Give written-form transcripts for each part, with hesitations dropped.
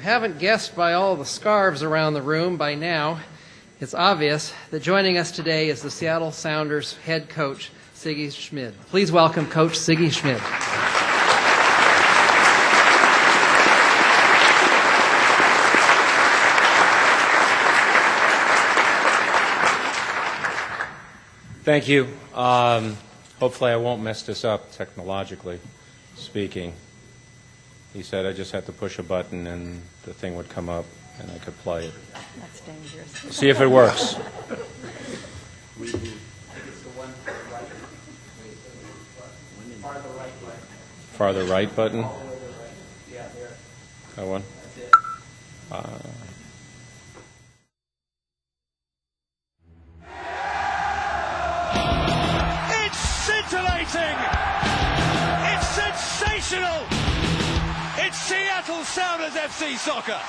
haven't guessed by all the scarves around the room by now, it's obvious that joining us today is the Seattle Sounders head coach, Sigi Schmid. Please welcome Coach Sigi Schmid. Thank you. Hopefully I won't mess this up technologically speaking. He said I just had to push a button and the thing would come up and I could play it. That's dangerous. We'll see if it works. Farther right button? That one? It's scintillating! It's sensational! It's Seattle Sounders FC soccer!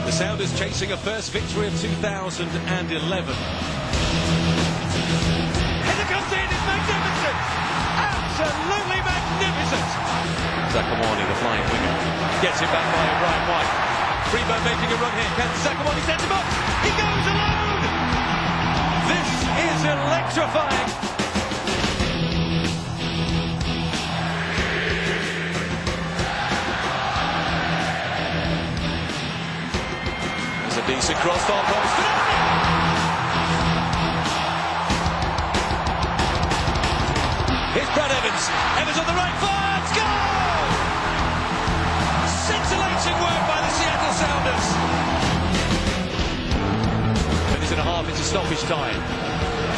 The Sounders chasing a first victory of 2011. Header comes in, it's magnificent! Absolutely magnificent! Zakawani, the flying winger, gets it back by Brian White. Freeburg making a run here. Can Zakawani set him up? He goes alone! This is electrifying! A decent cross far post. Here's Brad Evans. Evans on the right, fires, goal! Scintillating work by the Seattle Sounders. Minute and a half into stoppage time.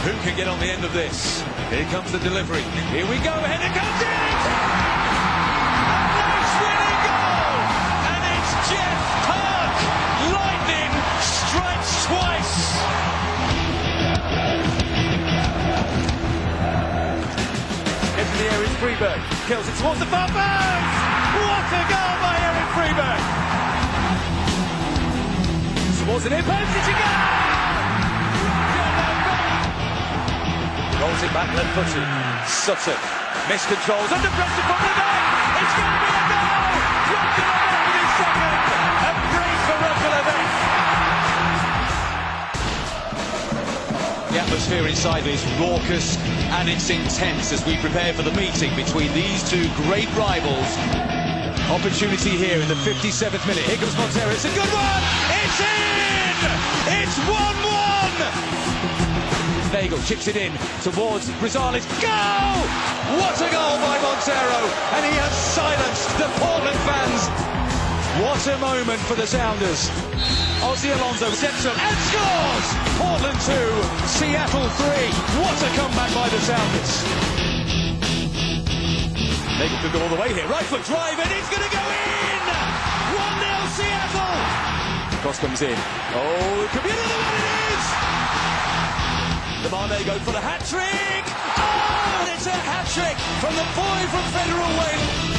Who can get on the end of this? Here comes the delivery. Here we go. Header comes in. A nice winning goal, and it's Jeff Park. Lightning strikes twice. Into the air is Freeburg. Kills it towards the far post. What a goal by Eric Freeburg. Towards the near post. It's a goal. Rolls it back left footed. Sutton. Miscontrols. Under pressure from the back. It's going to be a goal. Roger Levesque with his second. A brace for Roger Levesque. The atmosphere inside is raucous and it's intense as we prepare for the meeting between these two great rivals. Opportunity here in the 57th minute. Here comes Montero. It's a good one. It's in. It's 1-1. Nagel chips it in towards Rosales. Goal! What a goal by Montero, and he has silenced the Portland fans. What a moment for the Sounders. Ozzy Alonso steps up and scores! Portland 2, Seattle 3. What a comeback by the Sounders. Nagel could go all the way here. Right foot drive, and it's going to go in! 1-0 Seattle! Cross comes in. Oh, it could be another one, it is! Lamane go for the hat-trick! Oh, and it's a hat-trick from the boy from Federal Wales.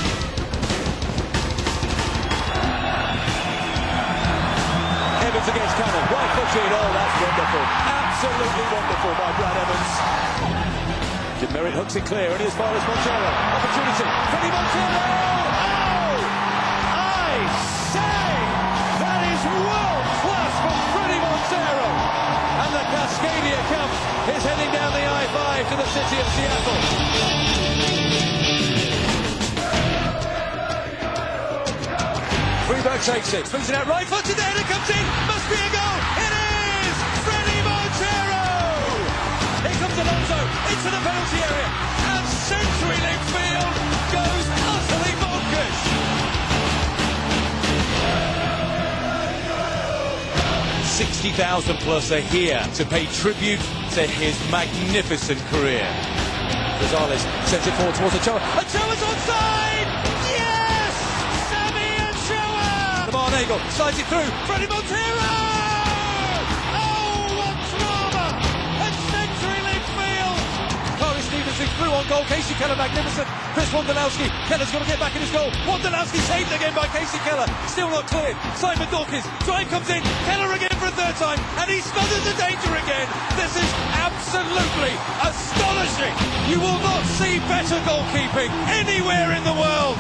Evans against Campbell, right footed, oh that's wonderful, absolutely wonderful by Brad Evans. Jim Merritt hooks it clear, and as far as Montero, opportunity, Freddie Montero, oh, I say, that is world class from Freddie Montero, and the Cascadia Cup is heading down the I-5 to the city of Seattle. Freeburg takes it, swings it out right footed, the header comes in, must be a goal, it is! Freddie Montero! Here comes Alonso, into the penalty area, and CenturyLink Field goes utterly bonkers! 60,000 plus are here to pay tribute to his magnificent career. Rosales sends it forward towards Ochoa. Ochoa's onside! Yes! Sammy Ochoa! The Nagel slides it through. Freddie Montero! Oh, goal. Casey Keller, magnificent. Chris Wondolowski. Keller's got to get back in his goal. Wondolowski saved again by Casey Keller. Still not cleared. Simon Dawkins. Drive comes in. Keller again for a third time. And he smothers the danger again. This is absolutely astonishing. You will not see better goalkeeping anywhere in the world.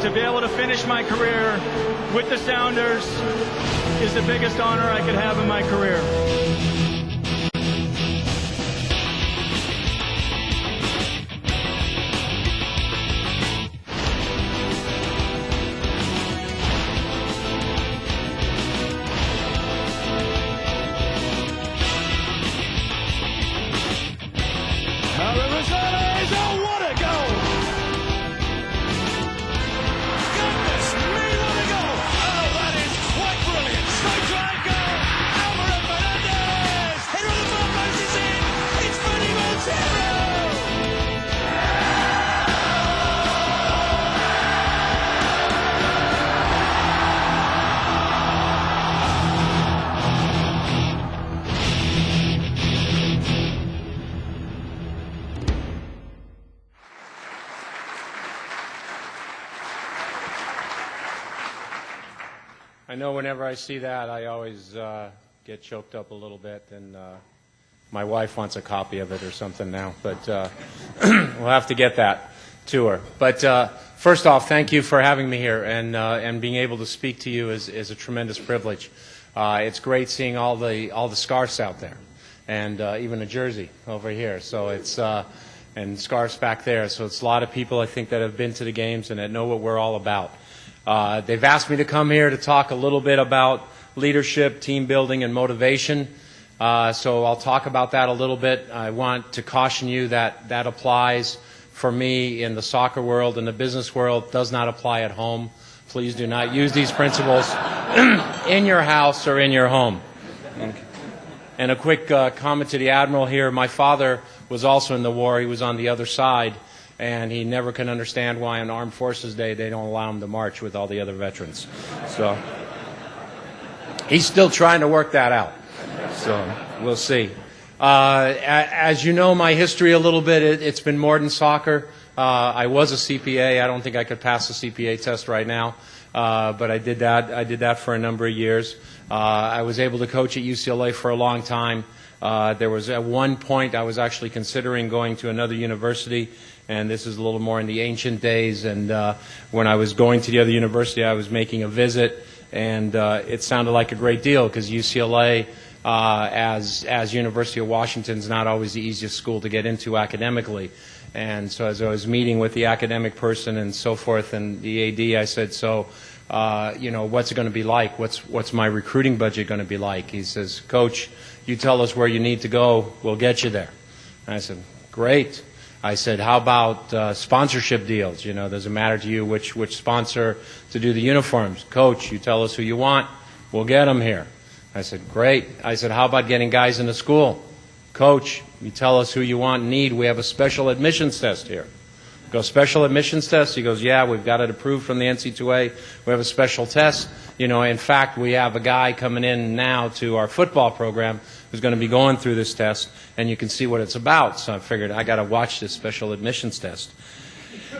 To be able to finish my career with the Sounders is the biggest honor I could have in my career. I know whenever I see that, I always get choked up a little bit, and my wife wants a copy of it or something now, but we'll have to get that to her. But first off, thank you for having me here, and being able to speak to you is a tremendous privilege. It's great seeing all the scarves out there, and even a jersey over here. So it's and scarves back there. So it's a lot of people, I think, that have been to the games and that know what we're all about. They've asked me to come here to talk a little bit about leadership, team building, and motivation. So I'll talk about that a little bit. I want to caution you that that applies for me in the soccer world and the business world, does not apply at home. Please do not use these principles in your house or in your home. And a quick comment to the Admiral here. My father was also in the war. He was on the other side. And he never can understand why on Armed Forces Day they don't allow him to march with all the other veterans. So he's still trying to work that out. So we'll see. As you know, my history a little bit, it's been more than soccer. I was a CPA. I don't think I could pass the CPA test right now, but I did that. I did that for a number of years. I was able to coach at UCLA for a long time. There was at one point I was actually considering going to another university, and this is a little more in the ancient days. And when I was going to the other university, I was making a visit, and it sounded like a great deal because UCLA, as University of Washington, is not always the easiest school to get into academically. And so as I was meeting with the academic person and so forth, and the AD, I said, so, you know, what's it going to be like? What's my recruiting budget going to be like? He says, Coach, you tell us where you need to go, we'll get you there. And I said, great. I said, how about sponsorship deals? You know, does it matter to you which sponsor to do the uniforms? Coach, you tell us who you want, we'll get them here. I said, great. I said, how about getting guys into school? Coach, you tell us who you want and need. We have a special admissions test here. Go, special admissions test? He goes, yeah, we've got it approved from the NC2A. We have a special test. You know, in fact, we have a guy coming in now to our football program who's going to be going through this test, and you can see what it's about. So I figured I got to watch this special admissions test.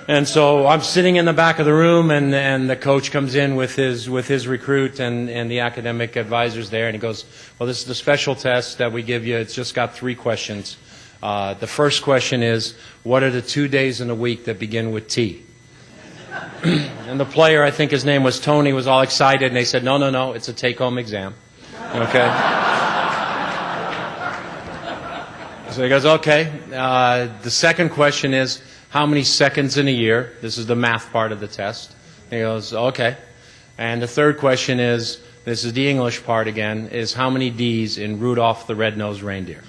And so I'm sitting in the back of the room, and the coach comes in with his recruit and the academic advisors there, and he goes, well, this is the special test that we give you. It's just got 3 questions. The first question is, what are the 2 days in a week that begin with T? And the player, I think his name was Tony, was all excited, and they said, no, it's a take-home exam. Okay? So he goes, okay. The second question is, how many seconds in a year? This is the math part of the test. He goes, okay. And the third question is, this is the English part again, is how many D's in Rudolph the Red-Nosed Reindeer?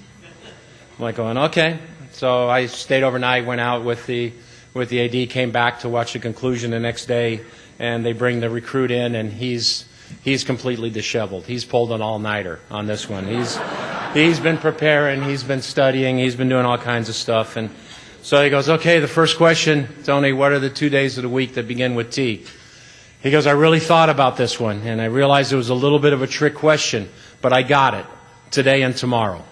I'm like going, okay. So I stayed overnight, went out with the AD, came back to watch the conclusion the next day, and they bring the recruit in, and he's completely disheveled. He's pulled an all-nighter on this one. He's been preparing, he's been studying, he's been doing all kinds of stuff, and So he goes, okay, the first question, Tony, what are the 2 days of the week that begin with T? He goes, I really thought about this one, and I realized it was a little bit of a trick question, but I got it, today and tomorrow.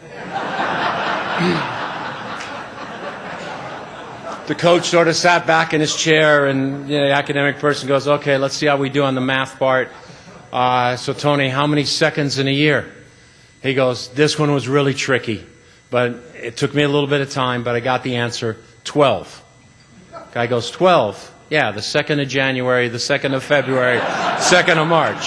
The coach sort of sat back in his chair, and the academic person goes, okay, let's see how we do on the math part. So Tony, how many seconds in a year? He goes, this one was really tricky, but it took me a little bit of time, but I got the answer, 12. Guy goes, 12? Yeah, the 2nd of January, the 2nd of February, 2nd of March.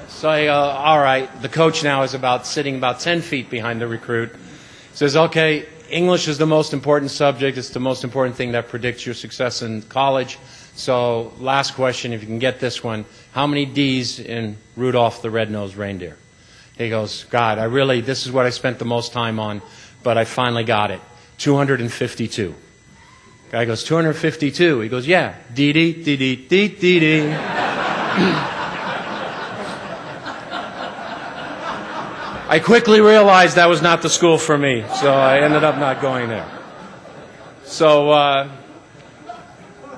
So I go, all right. The coach now is sitting about 10 feet behind the recruit. Says, okay, English is the most important subject. It's the most important thing that predicts your success in college. So last question, if you can get this one, how many D's in Rudolph the Red-Nosed Reindeer? He goes, God, this is what I spent the most time on, but I finally got it. 252. Guy goes, 252. He goes, yeah, dee-dee, dee-dee, dee-dee, dee. I quickly realized that was not the school for me, so I ended up not going there. So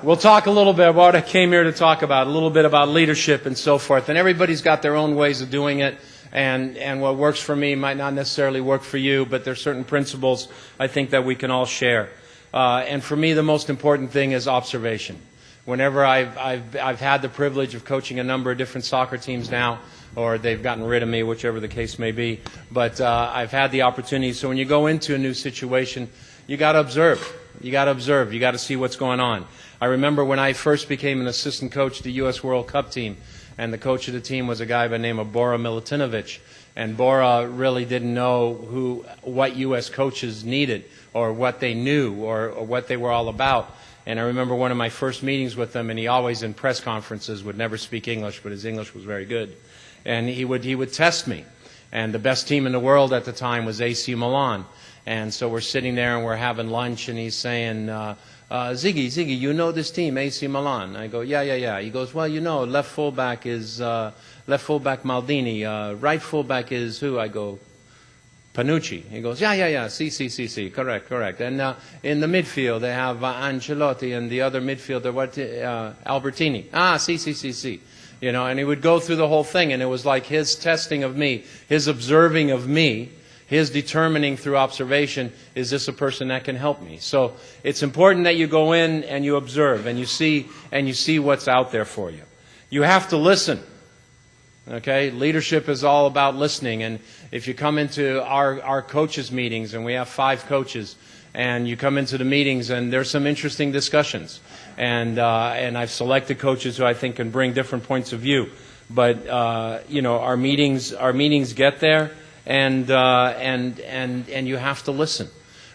we'll talk a little bit about what I came here to talk about, a little bit about leadership and so forth. And everybody's got their own ways of doing it, and what works for me might not necessarily work for you, but there's certain principles I think that we can all share. And for me, the most important thing is observation. Whenever I've had the privilege of coaching a number of different soccer teams now, or they've gotten rid of me, whichever the case may be. But I've had the opportunity. So when you go into a new situation, you got to observe. You got to observe. You got to see what's going on. I remember when I first became an assistant coach to the U.S. World Cup team, and the coach of the team was a guy by the name of Bora Milutinovic. And Bora really didn't know what U.S. coaches needed, or what they knew, or what they were all about. And I remember one of my first meetings with him, and he always in press conferences would never speak English, but his English was very good. And he would test me. And the best team in the world at the time was AC Milan. And so we're sitting there and we're having lunch, and he's saying, Ziggy, you know this team, AC Milan? I go, yeah. He goes, well, left fullback is Maldini. Right fullback is who? I go, Panucci. He goes, yeah, see, correct. And in the midfield, they have Ancelotti, and the other midfielder, Albertini. See. And he would go through the whole thing, and it was like his testing of me, his observing of me, his determining through observation, is this a person that can help me? So it's important that you go in and you observe, and you see what's out there for you. You have to listen. Okay? Leadership is all about listening, and if you come into our coaches' meetings, and we have 5 coaches, and you come into the meetings, and there's some interesting discussions. And I've selected coaches who I think can bring different points of view. But our meetings get there, and you have to listen.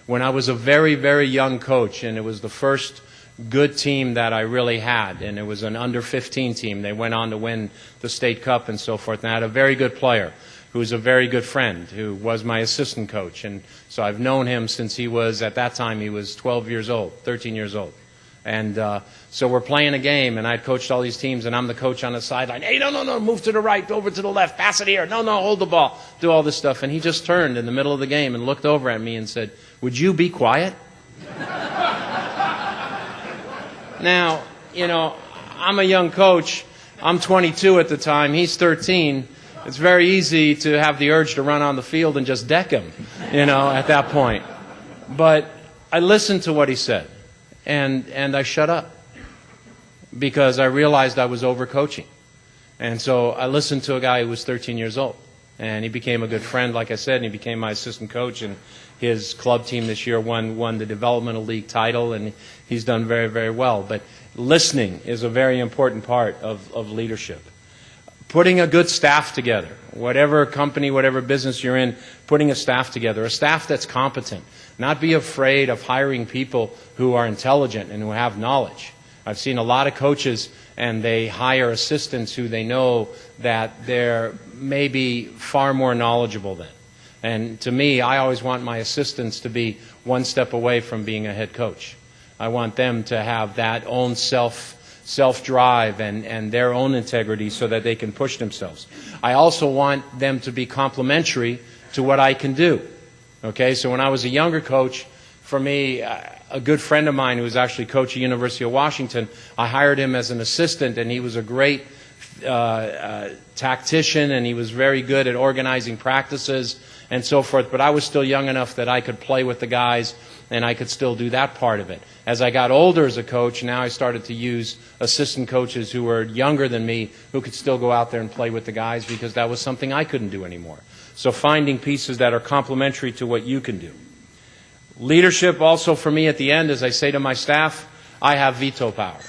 When I was a very, very young coach, and it was the first good team that I really had, and it was an under-15 team. They went on to win the state cup and so forth. And I had a very good player who was a very good friend, who was my assistant coach. And so I've known him since at that time he was 13 years old. And so we're playing a game, and I'd coached all these teams, and I'm the coach on the sideline. Hey, no, move to the right, over to the left, pass it here. No, hold the ball, do all this stuff. And he just turned in the middle of the game and looked over at me and said, would you be quiet? Now, I'm a young coach. I'm 22 at the time. He's 13. It's very easy to have the urge to run on the field and just deck him, at that point. But I listened to what he said. And I shut up because I realized I was overcoaching. And so I listened to a guy who was 13 years old. And he became a good friend, like I said, and he became my assistant coach. And his club team this year won the developmental league title, and he's done very, very well. But listening is a very important part of leadership. Putting a good staff together, whatever company, whatever business you're in, putting a staff together, a staff that's competent. Not be afraid of hiring people who are intelligent and who have knowledge. I've seen a lot of coaches, and they hire assistants who they know that they're maybe far more knowledgeable than. And to me, I always want my assistants to be one step away from being a head coach. I want them to have that own self-drive and their own integrity so that they can push themselves. I also want them to be complementary to what I can do. Okay, so when I was a younger coach, for me, a good friend of mine who was actually coach at University of Washington, I hired him as an assistant, and he was a great tactician, and he was very good at organizing practices and so forth. But I was still young enough that I could play with the guys, and I could still do that part of it. As I got older as a coach, now I started to use assistant coaches who were younger than me, who could still go out there and play with the guys, because that was something I couldn't do anymore. So finding pieces that are complementary to what you can do. Leadership also for me at the end, as I say to my staff, I have veto power.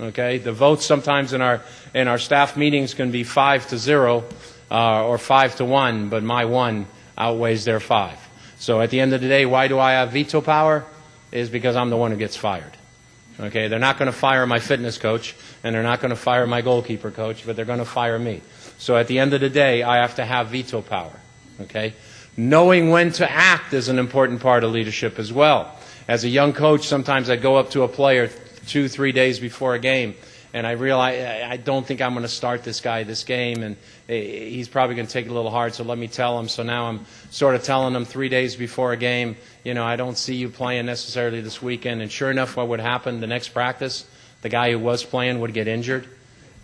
Okay, the votes sometimes in our staff meetings can be 5-0 or 5-1, but my 1 outweighs their 5. So at the end of the day, why do I have veto power? Is because I'm the one who gets fired. Okay, they're not going to fire my fitness coach, and they're not going to fire my goalkeeper coach, but they're going to fire me. So at the end of the day, I have to have veto power. Okay, knowing when to act is an important part of leadership as well. As a young coach, sometimes I'd go up to a player 2-3 days before a game, and I realize I don't think I'm going to start this guy this game, and he's probably going to take it a little hard, so let me tell him. So now I'm sort of telling him 3 days before a game, you know, I don't see you playing necessarily this weekend. And sure enough, what would happen the next practice, the guy who was playing would get injured,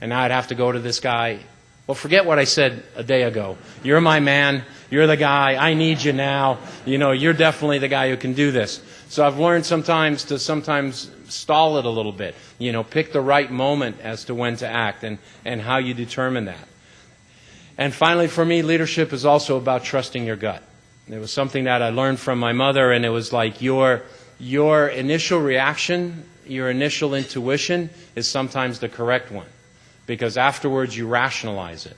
and now I'd have to go to this guy. Well, forget what I said a day ago. You're my man. You're the guy. I need you now. You know, you're definitely the guy who can do this. So I've learned sometimes to stall it a little bit. You know, pick the right moment as to when to act and how you determine that. And finally, for me, leadership is also about trusting your gut. It was something that I learned from my mother, and it was like your initial reaction, your initial intuition is sometimes the correct one, because afterwards you rationalize it.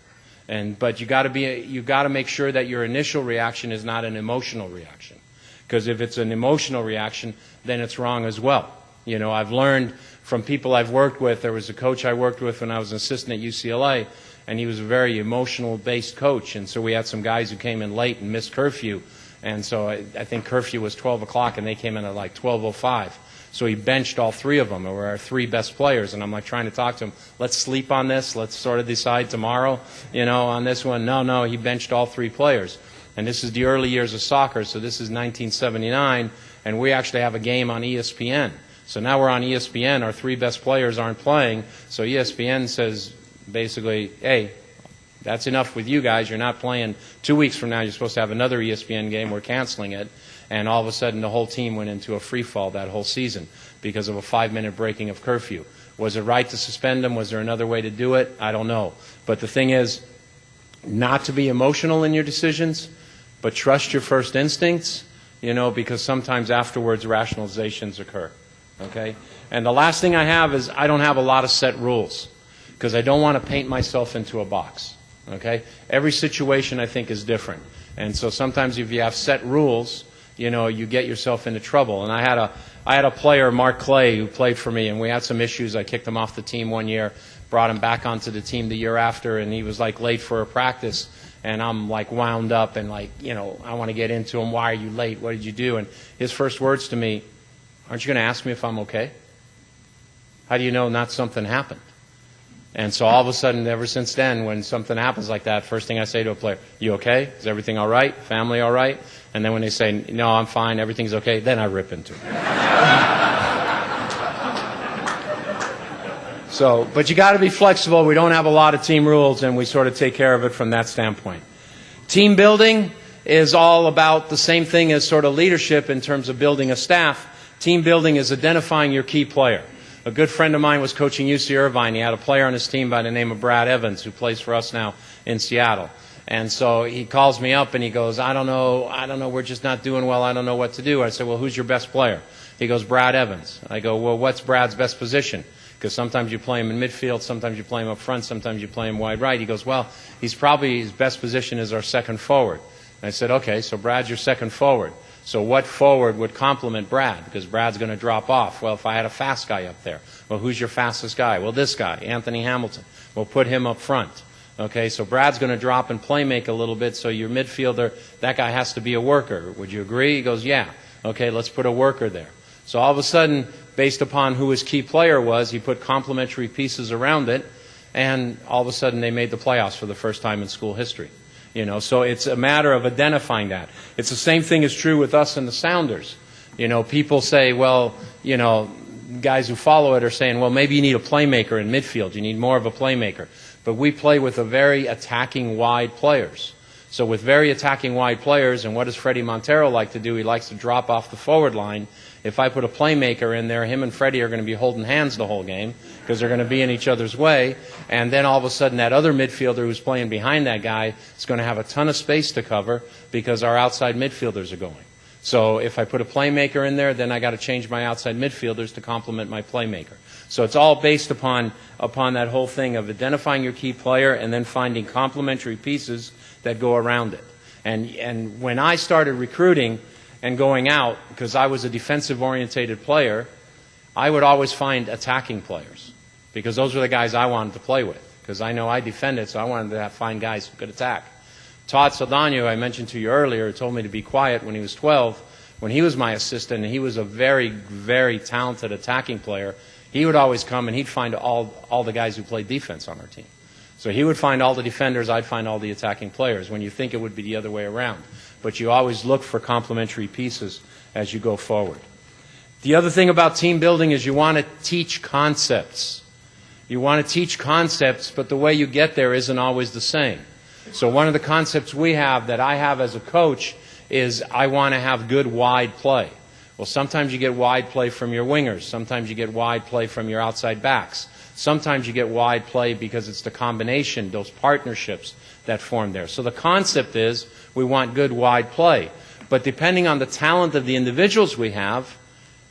But you got to make sure that your initial reaction is not an emotional reaction, because if it's an emotional reaction, then it's wrong as well. You know, I've learned from people I've worked with. There was a coach I worked with when I was an assistant at UCLA, and he was a very emotional-based coach. And so we had some guys who came in late and missed curfew. And so I think curfew was 12 o'clock, and they came in at like 12:05. So he benched all 3 of them, who were our 3 best players. And I'm like trying to talk to him, let's sleep on this. Let's sort of decide tomorrow, you know, on this one. No, he benched all 3 players. And this is the early years of soccer, so this is 1979, and we actually have a game on ESPN. So now we're on ESPN, our 3 best players aren't playing, so ESPN says basically, hey, that's enough with you guys, you're not playing. 2 weeks from now you're supposed to have another ESPN game, we're canceling it. And all of a sudden the whole team went into a free fall that whole season because of a 5-minute breaking of curfew. Was it right to suspend them? Was there another way to do it? I don't know. But the thing is, not to be emotional in your decisions, but trust your first instincts, you know, because sometimes afterwards rationalizations occur. Okay? And the last thing I have is I don't have a lot of set rules, because I don't want to paint myself into a box. Okay? Every situation I think is different. And so sometimes if you have set rules, you know, you get yourself into trouble. And I had a player, Mark Clay, who played for me, and we had some issues. I kicked him off the team one year, brought him back onto the team the year after, and he was like late for a practice. And I'm like wound up and like, you know, I want to get into him. Why are you late? What did you do? And his first words to me, aren't you going to ask me if I'm okay? How do you know not something happened? And so all of a sudden, ever since then, when something happens like that, first thing I say to a player, you okay? Is everything all right? Family all right? And then when they say, no, I'm fine, everything's okay, then I rip into it. So, but you got to be flexible. We don't have a lot of team rules, and we sort of take care of it from that standpoint. Team building is all about the same thing as sort of leadership in terms of building a staff. Team building is identifying your key player. A good friend of mine was coaching UC Irvine. He had a player on his team by the name of Brad Evans, who plays for us now in Seattle. And so he calls me up and he goes, I don't know, we're just not doing well, I don't know what to do. I said, well, who's your best player? He goes, Brad Evans. I go, well, what's Brad's best position? Because sometimes you play him in midfield, sometimes you play him up front, sometimes you play him wide right. He goes, well, he's probably, his best position is our second forward. And I said, okay, so Brad's your second forward. So what forward would complement Brad? Because Brad's going to drop off. Well, if I had a fast guy up there, well, who's your fastest guy? Well, this guy, Anthony Hamilton. We'll put him up front. Okay, so Brad's going to drop and play make a little bit, so your midfielder, that guy has to be a worker. Would you agree? He goes, yeah. Okay, let's put a worker there. So all of a sudden, based upon who his key player was, he put complementary pieces around it, and all of a sudden they made the playoffs for the first time in school history. You know, so it's a matter of identifying that. It's the same thing is true with us and the Sounders. You know, people say, well, you know, guys who follow it are saying, well, maybe you need a playmaker in midfield. You need more of a playmaker. But we play with a very attacking wide players. So with very attacking wide players, and what does Freddie Montero like to do? He likes to drop off the forward line. If I put a playmaker in there, him and Freddie are going to be holding hands the whole game because they're going to be in each other's way. And then all of a sudden that other midfielder who's playing behind that guy is going to have a ton of space to cover because our outside midfielders are going. So if I put a playmaker in there, then I got to change my outside midfielders to complement my playmaker. So it's all based upon that whole thing of identifying your key player and then finding complementary pieces that go around it. And when I started recruiting and going out, because I was a defensive-orientated player, I would always find attacking players because those were the guys I wanted to play with because I know I defended, so I wanted to find guys who could attack. Todd Saldana, I mentioned to you earlier, told me to be quiet when he was 12. When he was my assistant, and he was a very, very talented attacking player, he would always come and he'd find all the guys who played defense on our team. So he would find all the defenders, I'd find all the attacking players, when you think it would be the other way around. But you always look for complementary pieces as you go forward. The other thing about team building is you want to teach concepts. You want to teach concepts, but the way you get there isn't always the same. So one of the concepts we have that I have as a coach is I want to have good wide play. Well, sometimes you get wide play from your wingers. Sometimes you get wide play from your outside backs. Sometimes you get wide play because it's the combination, those partnerships that form there. So the concept is we want good wide play. But depending on the talent of the individuals we have,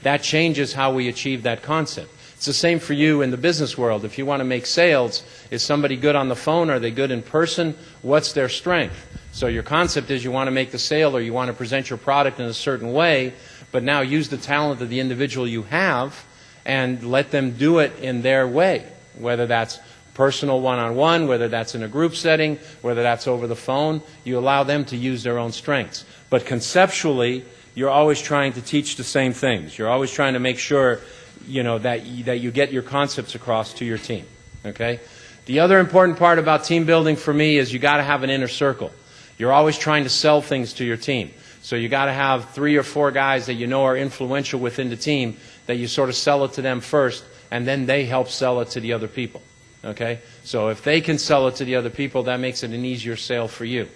that changes how we achieve that concept. It's the same for you in the business world. If you want to make sales, is somebody good on the phone? Are they good in person? What's their strength? So your concept is you want to make the sale or you want to present your product in a certain way, but now use the talent of the individual you have and let them do it in their way, whether that's personal one-on-one, whether that's in a group setting, whether that's over the phone. You allow them to use their own strengths. But conceptually, you're always trying to teach the same things. You're always trying to make sure that you get your concepts across to your team. Okay? The other important part about team building for me is you got to have an inner circle. You're always trying to sell things to your team. So you got to have 3 or 4 guys that you know are influential within the team that you sort of sell it to them first, and then they help sell it to the other people. Okay? So if they can sell it to the other people, that makes it an easier sale for you.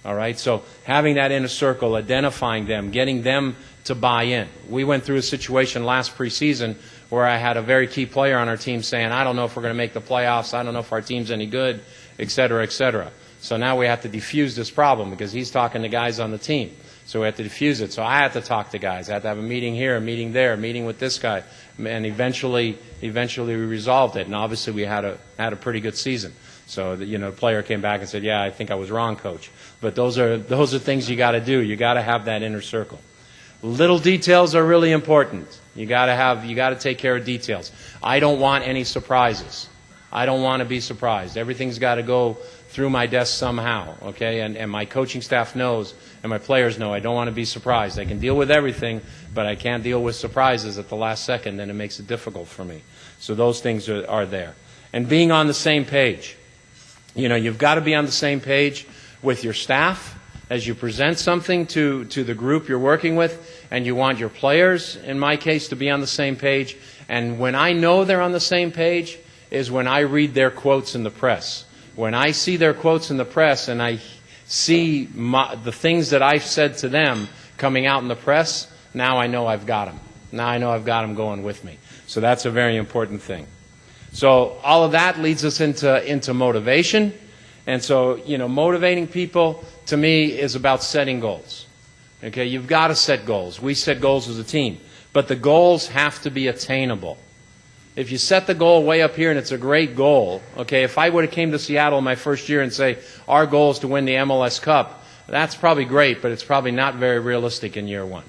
All right? So having that inner circle, identifying them, getting them to buy in. We went through a situation last preseason where I had a very key player on our team saying, I don't know if we're going to make the playoffs, I don't know if our team's any good, et cetera, et cetera. So now we have to defuse this problem because he's talking to guys on the team. So we have to diffuse it. So I had to talk to guys. I had to have a meeting here, a meeting there, a meeting with this guy. And eventually we resolved it. And obviously we had a pretty good season. So the player came back and said, yeah, I think I was wrong, coach. But those are things you got to do. You got to have that inner circle. Little details are really important. You got to take care of details. I don't want any surprises. I don't want to be surprised. Everything's got to go through my desk somehow, okay? And my coaching staff knows and my players know I don't want to be surprised. I can deal with everything, but I can't deal with surprises at the last second, and it makes it difficult for me. So those things are there. And being on the same page. You've got to be on the same page with your staff as you present something to the group you're working with, and you want your players, in my case, to be on the same page. And when I know they're on the same page is when I read their quotes in the press. When I see their quotes in the press and I see the things that I've said to them coming out in the press, now I know I've got them. Now I know I've got them going with me. So that's a very important thing. So all of that leads us into motivation. And so, motivating people, to me, is about setting goals. Okay, you've got to set goals. We set goals as a team. But the goals have to be attainable. If you set the goal way up here and it's a great goal, okay, if I would have came to Seattle my first year and say, our goal is to win the MLS Cup, that's probably great, but it's probably not very realistic in year one.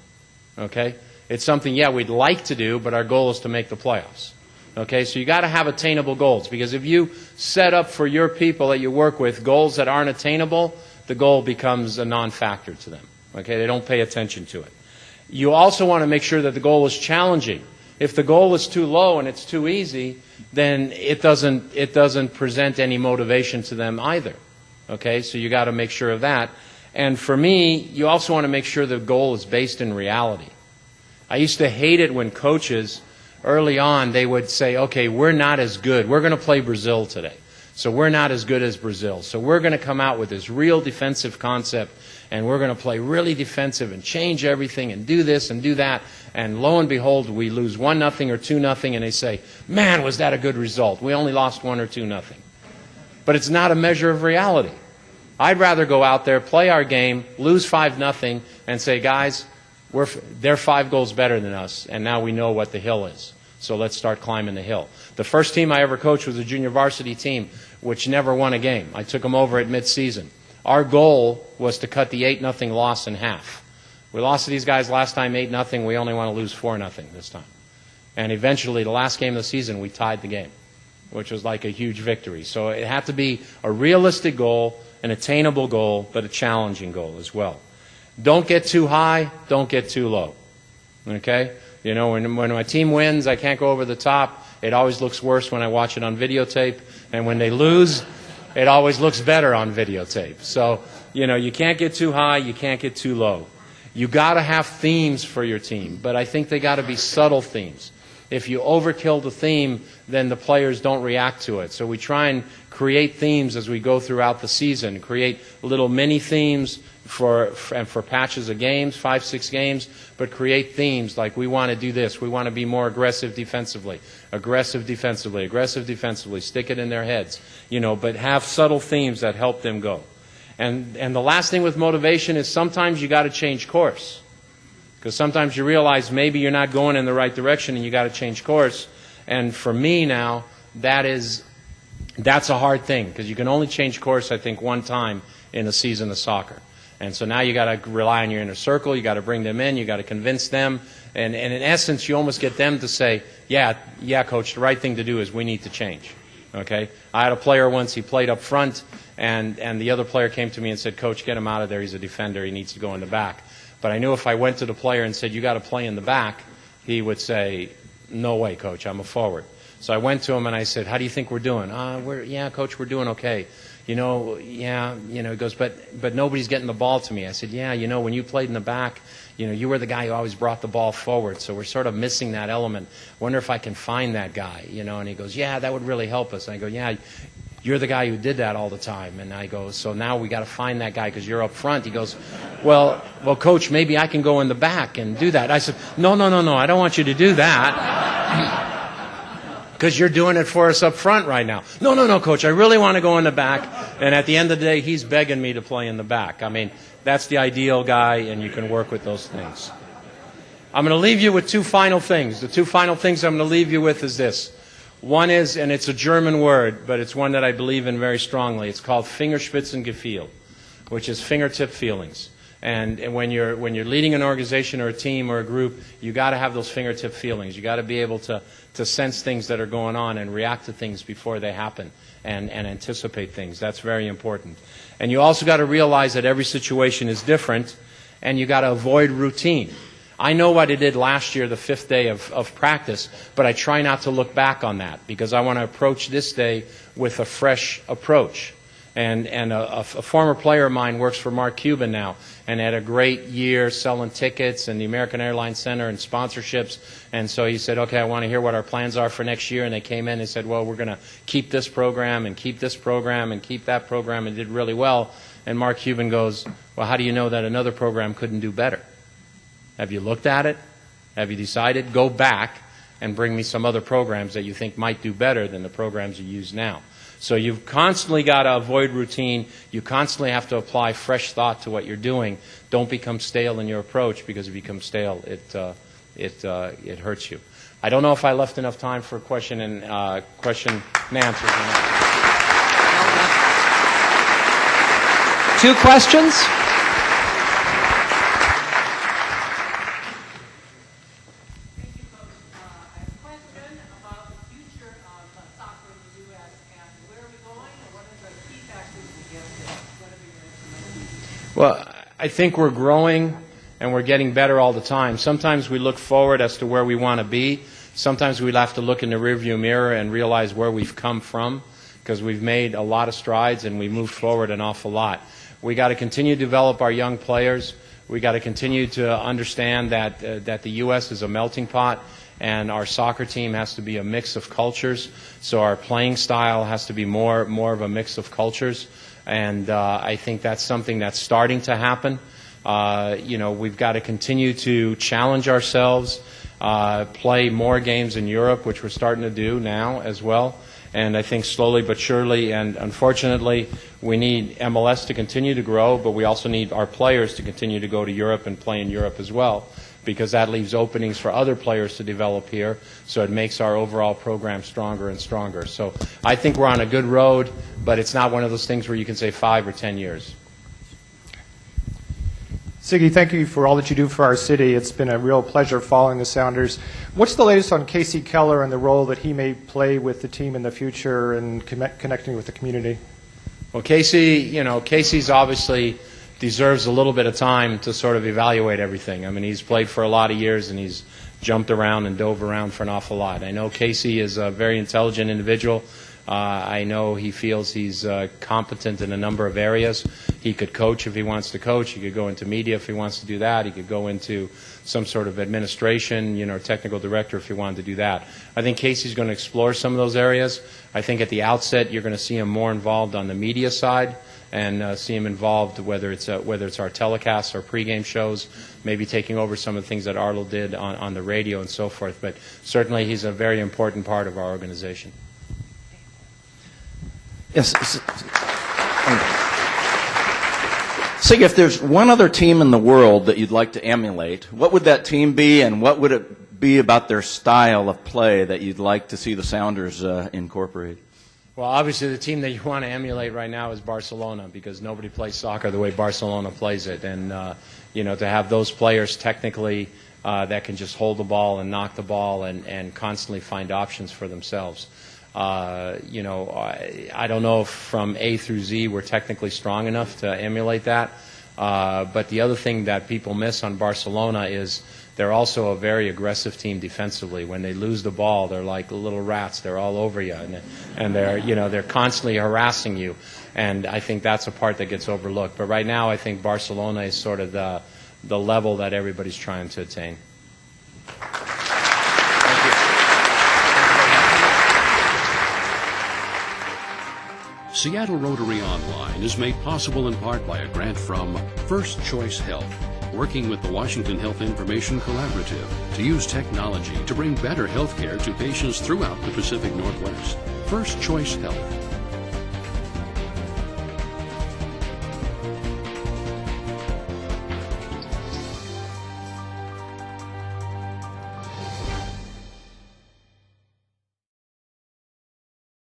Okay? It's something, we'd like to do, but our goal is to make the playoffs. Okay, so you got to have attainable goals, because if you set up for your people that you work with goals that aren't attainable, the goal becomes a non-factor to them. Okay, they don't pay attention to it. You also want to make sure that the goal is challenging. If the goal is too low and it's too easy, then it doesn't present any motivation to them either. Okay, so you got to make sure of that. And for me, you also want to make sure the goal is based in reality. I used to hate it when coaches, early on, they would say, okay, we're not as good. We're going to play Brazil today. So we're not as good as Brazil. So we're going to come out with this real defensive concept, and we're going to play really defensive and change everything and do this and do that. And lo and behold, we lose 1-0 or 2-0, and they say, man, was that a good result. We only lost 1 or 2-0. But it's not a measure of reality. I'd rather go out there, play our game, lose 5-0, and say, guys, they're 5 goals better than us, and now we know what the hill is. So let's start climbing the hill. The first team I ever coached was a junior varsity team, which never won a game. I took them over at midseason. Our goal was to cut the 8-0 loss in half. We lost to these guys last time 8-0. We only want to lose 4-0 this time. And eventually, the last game of the season, we tied the game, which was like a huge victory. So it had to be a realistic goal, an attainable goal, but a challenging goal as well. Don't get too high, don't get too low. Okay? You know, when my team wins, I can't go over the top. It always looks worse when I watch it on videotape. And when they lose, it always looks better on videotape. So, you know, you can't get too high, you can't get too low. You got to have themes for your team, but I think they got to be subtle themes. If you overkill the theme, then the players don't react to it. So we try and create themes as we go throughout the season, create little mini themes for patches of games, 5-6 games, but create themes like we want to do this, we want to be more aggressive defensively, aggressive defensively, aggressive defensively, stick it in their heads, you know, but have subtle themes that help them go. And the last thing with motivation is sometimes you got to change course. Because sometimes you realize maybe you're not going in the right direction and you got to change course. And for me now, that's a hard thing because you can only change course, I think, one time in a season of soccer. And so now you got to rely on your inner circle. You got to bring them in. You got to convince them. And in essence, you almost get them to say, yeah, coach, the right thing to do is we need to change. Okay? I had a player once, he played up front, and the other player came to me and said, coach, get him out of there. He's a defender. He needs to go in the back. But I knew if I went to the player and said, you got to play in the back, he would say, no way, coach, I'm a forward. So I went to him and I said, how do you think we're doing? Yeah, coach, we're doing okay. He goes, but nobody's getting the ball to me. I said, yeah, when you played in the back, you were the guy who always brought the ball forward. So we're sort of missing that element. Wonder if I can find that guy, and he goes, yeah, that would really help us. And I go, yeah, you're the guy who did that all the time. And I go, so now we got to find that guy because you're up front. He goes, well, coach, maybe I can go in the back and do that. I said, no, I don't want you to do that. Because you're doing it for us up front right now. No, coach, I really want to go in the back. And at the end of the day, he's begging me to play in the back. I mean, that's the ideal guy, and you can work with those things. I'm going to leave you with 2 final things. The 2 final things I'm going to leave you with is this. One is, and it's a German word, but it's one that I believe in very strongly. It's called Fingerspitzengefühl, which is fingertip feelings. And when you're leading an organization or a team or a group, you got to have those fingertip feelings. You got to be able to sense things that are going on and react to things before they happen and anticipate things. That's very important. And you also got to realize that every situation is different, and you got to avoid routine. I know what I did last year, the 5th day of practice, but I try not to look back on that because I want to approach this day with a fresh approach. And a former player of mine works for Mark Cuban now and had a great year selling tickets and the American Airlines Center and sponsorships. And so he said, okay, I want to hear what our plans are for next year. And they came in and said, well, we're going to keep this program and keep this program and keep that program, and did really well. And Mark Cuban goes, well, how do you know that another program couldn't do better? Have you looked at it? Have you decided? Go back and bring me some other programs that you think might do better than the programs you use now. So you've constantly got to avoid routine. You constantly have to apply fresh thought to what you're doing. Don't become stale in your approach, because if you become stale, it hurts you. I don't know if I left enough time for question and answers. 2 questions. Well, I think we're growing and we're getting better all the time. Sometimes we look forward as to where we want to be. Sometimes we have to look in the rearview mirror and realize where we've come from, because we've made a lot of strides and we moved forward an awful lot. We got to continue to develop our young players. We got to continue to understand that that the U.S. is a melting pot, and our soccer team has to be a mix of cultures. So our playing style has to be more of a mix of cultures, and I think that's something that's starting to happen. We've got to continue to challenge ourselves, play more games in Europe, which we're starting to do now as well. And I think slowly but surely, and unfortunately, we need MLS to continue to grow, but we also need our players to continue to go to Europe and play in Europe as well, because that leaves openings for other players to develop here, so it makes our overall program stronger and stronger. So I think we're on a good road, but it's not one of those things where you can say 5 or 10 years. Sigi, thank you for all that you do for our city. It's been a real pleasure following the Sounders. What's the latest on Casey Keller and the role that he may play with the team in the future and connecting with the community? Well, Casey's obviously deserves a little bit of time to sort of evaluate everything. I mean, he's played for a lot of years, and he's jumped around and dove around for an awful lot. I know Casey is a very intelligent individual. I know he feels he's competent in a number of areas. He could coach if he wants to coach. He could go into media if he wants to do that. He could go into some sort of administration, technical director if he wanted to do that. I think Casey's going to explore some of those areas. I think at the outset you're going to see him more involved on the media side, and see him involved whether it's our telecasts or pregame shows, maybe taking over some of the things that Arlo did on the radio and so forth. But certainly he's a very important part of our organization. Yes. Sig, if there's one other team in the world that you'd like to emulate, what would that team be, and what would it be about their style of play that you'd like to see the Sounders incorporate? Well, obviously the team that you want to emulate right now is Barcelona, because nobody plays soccer the way Barcelona plays it. And, to have those players technically that can just hold the ball and knock the ball and constantly find options for themselves. I don't know if from A through Z we're technically strong enough to emulate that. But the other thing that people miss on Barcelona is they're also a very aggressive team defensively. When they lose the ball, they're like little rats. They're all over you, and they're constantly harassing you. And I think that's a part that gets overlooked. But right now, I think Barcelona is sort of the level that everybody's trying to attain. Seattle Rotary Online is made possible in part by a grant from First Choice Health, working with the Washington Health Information Collaborative to use technology to bring better health care to patients throughout the Pacific Northwest. First Choice Health.